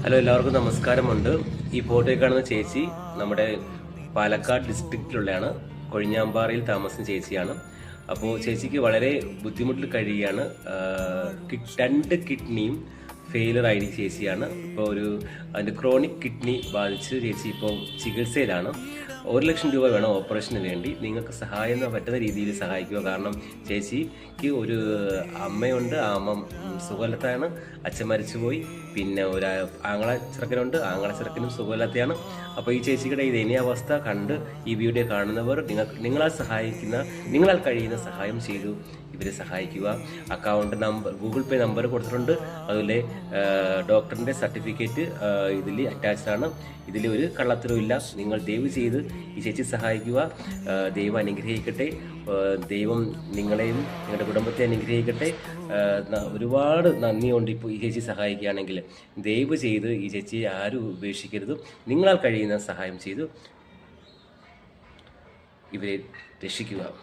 Hello, എല്ലാവർക്കും നമസ്കാരമുണ്ട്. ഈ ഫോട്ടോയിൽ കാണുന്ന ചേച്ചി നമ്മുടെ പാലക്കാട് ഡിസ്ട്രിക്റ്റിലുള്ളതാണ്. കൊഴിഞ്ഞാമ്പാറയിൽ താമസിക്കുന്ന ചേച്ചിയാണ്. അപ്പോൾ ചേച്ചിക്ക് വളരെ ബുദ്ധിമുട്ടിൽ കഴിയുകയാണ്. 2 കിഡ്നിയും ഫെയിലർ ആയി ചേച്ചിയാണ്. ഇപ്പോൾ അതിൻ്റെ ക്രോണിക് കിഡ്നി ബാധിച്ച് ചേച്ചി ഇപ്പോൾ ചികിത്സയിലാണ്. 1 ലക്ഷം രൂപ വേണം ഓപ്പറേഷന് വേണ്ടി. നിങ്ങൾക്ക് സഹായം പറ്റുന്ന രീതിയിൽ സഹായിക്കുക. കാരണം ചേച്ചിക്ക് ഒരു അമ്മയുണ്ട്, ആ അമ്മ സുഖമില്ലാത്തതാണ്. അച്ഛൻ മരിച്ചുപോയി. പിന്നെ ഒരു ചെറുക്കനുണ്ട്, ചെറുക്കനും സുഖമില്ലാത്തതാണ്. അപ്പോൾ ഈ ചേച്ചിയുടെ ദയനീയാവസ്ഥ കണ്ട് ഈ വീഡിയോ കാണുന്നവർ നിങ്ങളാൽ കഴിയുന്ന സഹായം ചെയ്തു ഇവരെ സഹായിക്കുക. Account number, Google Pay number കൊടുത്തിട്ടുണ്ട്. അതുപോലെ ഡോക്ടറിൻ്റെ സർട്ടിഫിക്കറ്റ് ഇതിൽ അറ്റാച്ച്ഡ് ആണ്. ഇതിൽ ഒരു കള്ളത്തരവും ഇല്ല. നിങ്ങൾ ദയവ് ചെയ്ത് ഈ ചേച്ചി സഹായിക്കുക. ദൈവം അനുഗ്രഹിക്കട്ടെ. ദൈവം നിങ്ങളെയും നിങ്ങളുടെ കുടുംബത്തെ അനുഗ്രഹിക്കട്ടെ. ഒരുപാട് നന്ദിയുണ്ട്. ഇപ്പോൾ ഈ ചേച്ചി സഹായിക്കുകയാണെങ്കിൽ ദയവ് ചെയ്ത് ഈ ചേച്ചി ആരും ഉപേക്ഷിക്കരുത്. നിങ്ങളാൽ കഴിയുന്ന സഹായം ചെയ്തു ഇവരെ രക്ഷിക്കുക.